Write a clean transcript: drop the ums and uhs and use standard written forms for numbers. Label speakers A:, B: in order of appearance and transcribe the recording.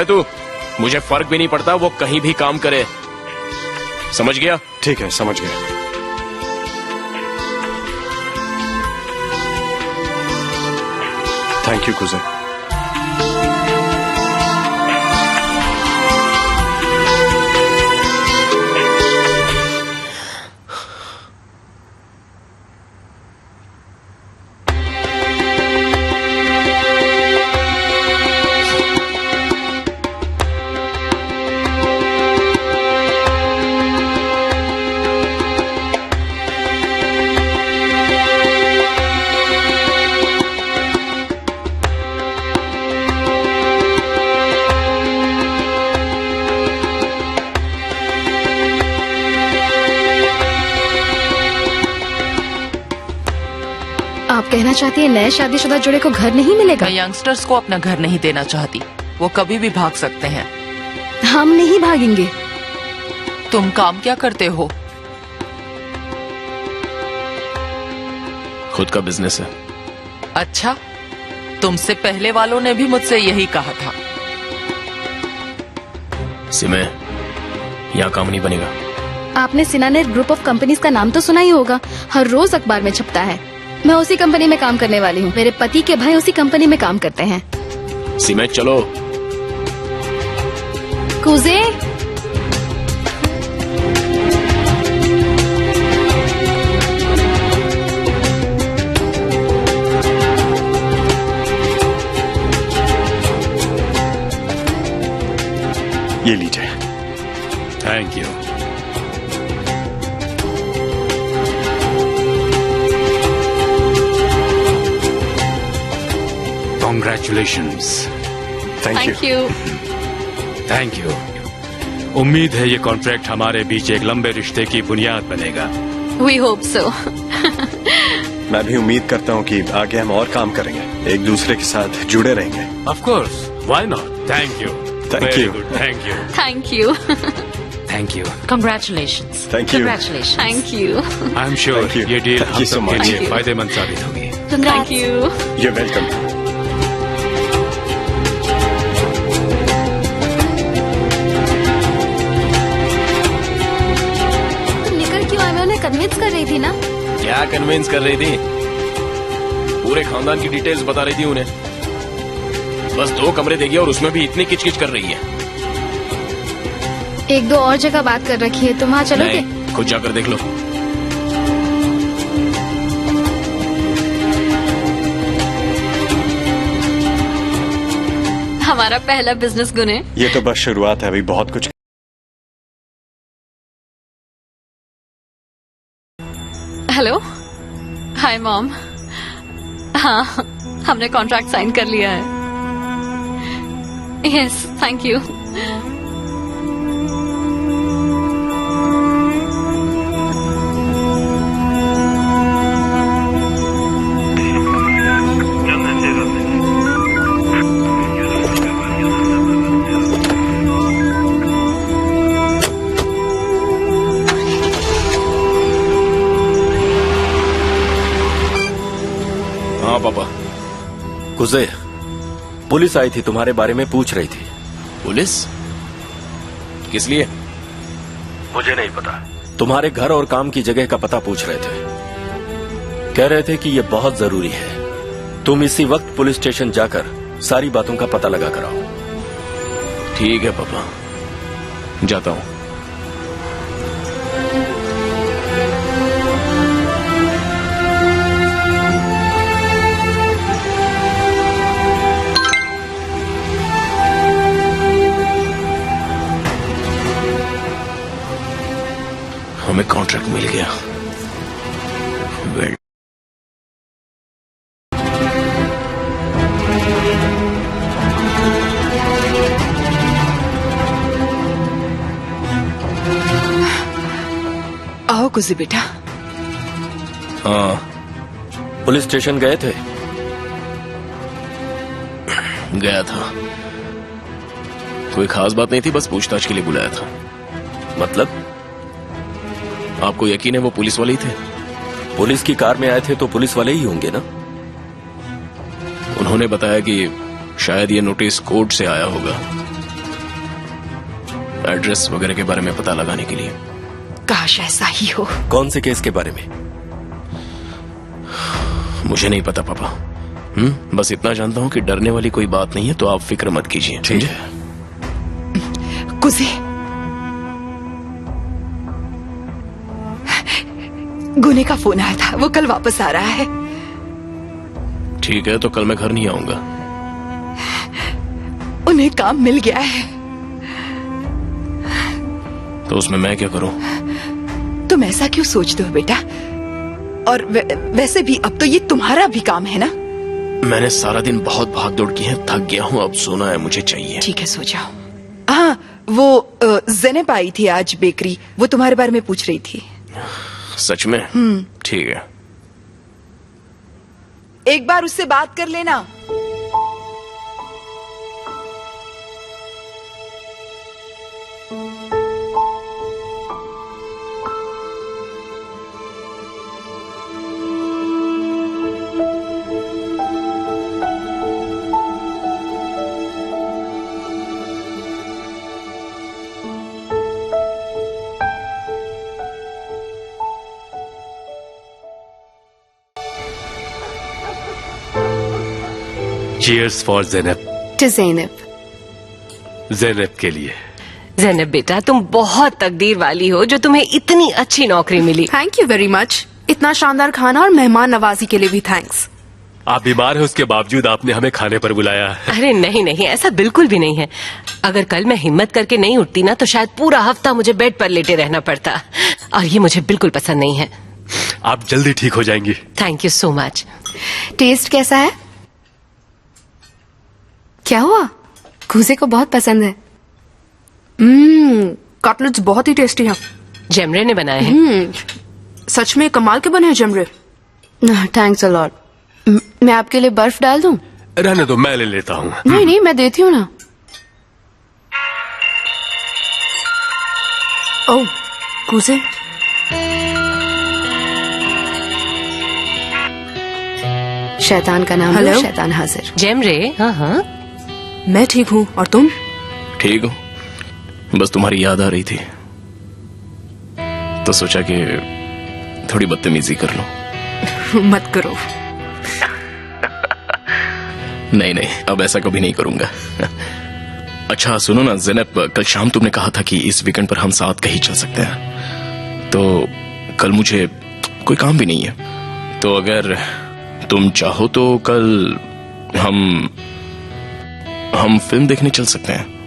A: तू, मुझे फर्क भी नहीं पड़ता वो कहीं भी काम करे, समझ गया?
B: ठीक है, समझ गया। थैंक यू कुज़े।
C: आप कहना चाहती है नए शादीशुदा जोड़े को घर नहीं मिलेगा?
D: मैं यंगस्टर्स को अपना घर नहीं देना चाहती। वो कभी भी भाग सकते हैं।
C: हम नहीं भागेंगे।
D: तुम काम क्या करते हो?
A: खुद का बिजनेस है।
D: अच्छा, तुमसे पहले वालों ने भी मुझसे यही कहा था।
A: सिमे, यहाँ काम नहीं बनेगा।
C: आपने सिनानेट ग्रुप ऑफ कंपनीज का नाम तो सुना ही होगा, हर रोज अखबार में छपता है। मैं उसी कंपनी में काम करने वाली हूँ। मेरे पति के भाई उसी कंपनी में काम करते हैं।
A: सिमे चलो।
C: कुज़े,
B: ये लीजिए।
A: Thank you.
E: Congratulations.
B: Thank you.
E: Thank you. उम्मीद है ये कॉन्ट्रैक्ट हमारे बीच एक लंबे रिश्ते की बुनियाद बनेगा।
C: We hope so.
B: मैं भी उम्मीद करता हूँ कि आगे हम और काम करेंगे, एक दूसरे के साथ जुड़े रहेंगे।
E: Of course, why not. Thank you.
B: Thank you.
E: Thank you.
C: Thank you.
E: Thank you.
D: Congratulations.
B: Thank you.
D: Congratulations.
C: Thank you.
E: I am sure
B: Thank you.
E: ये डील
B: Thank
E: हम
B: you so
E: सबके
B: much.
E: लिए
C: Thank you.
E: फायदेमंद साबित होगी।
C: Thank you.
B: You're welcome.
C: तुम निकल क्यों आए? मैं उन्हें कन्विंस कर रही थी ना।
A: क्या कन्विंस कर रही थी? पूरे खानदान की डिटेल्स बता रही थी उन्हें। बस 2 कमरे देगी और उसमें भी इतनी किचकिच कर रही है।
C: 1-2 और जगह बात कर रखी है, तुम वहाँ चलोगे?
A: नहीं, खुद जाकर देख लो।
C: हमारा पहला बिजनेस गुण है।
B: ये तो बस शुरुआत है, अभी बहुत कुछ।
C: Hello, hi mom. हाँ, हमने कॉन्ट्रैक्ट साइन कर लिया है। Yes, thank you.
A: हाँ पापा।
F: कुज़े, पुलिस आई थी, तुम्हारे बारे में पूछ रही थी।
A: पुलिस? किस लिए?
F: मुझे नहीं पता। तुम्हारे घर और काम की जगह का पता पूछ रहे थे। कह रहे थे कि ये बहुत जरूरी है। तुम इसी वक्त पुलिस स्टेशन जाकर सारी बातों का पता लगा कर आओ।
A: ठीक है पापा, जाता हूँ। हमें कॉन्ट्रैक्ट मिल गया। वेल,
D: आओ कुज़े बेटा।
A: हाँ
F: पुलिस स्टेशन गए थे?
A: गया था। कोई खास बात नहीं थी, बस पूछताछ के लिए बुलाया था।
F: मतलब?
A: आपको यकीन है वो पुलिस वाले ही थे?
F: पुलिस की कार में आए थे तो पुलिस वाले ही होंगे ना।
A: उन्होंने बताया कि शायद ये नोटिस कोर्ट से आया होगा। एड्रेस वगैरह के बारे में पता लगाने के लिए।
G: काश ऐसा ही हो।
F: कौन से केस के बारे में?
A: मुझे नहीं पता पापा। बस इतना जानता हूँ कि डरने वाली कोई बात नहीं है, तो आप फिक्र मत कीजिए।
B: ठीक है।
G: कुजे, गुने का फोन आया था, वो कल वापस आ रहा है।
A: ठीक है, तो कल मैं घर नहीं आऊंगा।
G: उन्हें काम मिल गया है।
A: तो उसमें मैं क्या करूं?
G: तुम ऐसा क्यों सोचते हो बेटा? और वैसे भी अब तो ये तुम्हारा भी काम है ना।
A: मैंने सारा दिन बहुत भाग दौड़ की है, थक गया हूँ, अब सोना है मुझे चाहिए।
G: ठीक है, सो जाओ। हाँ, वो ज़ेनेब आई थी आज बेकरी, वो तुम्हारे बारे में पूछ रही थी।
A: सच में? ठीक है।
G: एक बार उससे बात कर लेना।
E: Cheers for Zainab.
C: To Zainab.
E: Zainab के लिए।
H: ज़ैनब बेटा, तुम बहुत तकदीर वाली हो जो तुम्हें इतनी अच्छी नौकरी मिली।
I: Thank you very much. इतना शानदार खाना और मेहमान नवाजी के लिए भी थैंक्स।
E: आप बीमार हैं, उसके बावजूद आपने हमें खाने पर बुलाया।
H: अरे नहीं नहीं, ऐसा बिल्कुल भी नहीं है। अगर कल मैं हिम्मत करके नहीं उठती ना, तो शायद पूरा हफ्ता मुझे बेड पर लेटे रहना पड़ता, और ये मुझे बिल्कुल पसंद नहीं है।
E: आप जल्दी ठीक हो जाएंगी।
H: Thank you so much.
C: Test कैसा है? क्या हुआ? कूजे को बहुत पसंद है।
I: कटलेट्स बहुत ही टेस्टी हैं।
H: जेमरे ने बनाए हैं।
I: सच में कमाल के बने हैं जमरे।
C: Thanks a lot. मैं आपके लिए बर्फ डाल दूं?
E: रहने दो, मैं ले लेता हूँ।
C: नहीं नहीं, मैं देती हूँ ना।
I: ओह, कूजे।
C: शैतान का नाम
I: हेलो?
C: लो, शैतान हाजिर।
H: जेमरे, हाँ हाँ।
I: मैं ठीक हूँ, और तुम?
A: ठीक हो? बस तुम्हारी याद आ रही थी, तो सोचा कि थोड़ी बदतमीजी कर लो।
I: मत करो।
A: नहीं नहीं, अब ऐसा कभी नहीं करूंगा। अच्छा सुनो ना ज़ैनब, कल शाम तुमने कहा था कि इस वीकेंड पर हम साथ कहीं चल सकते हैं, तो कल मुझे कोई काम भी नहीं है, तो अगर तुम चाहो तो कल हम फिल्म देखने चल सकते हैं।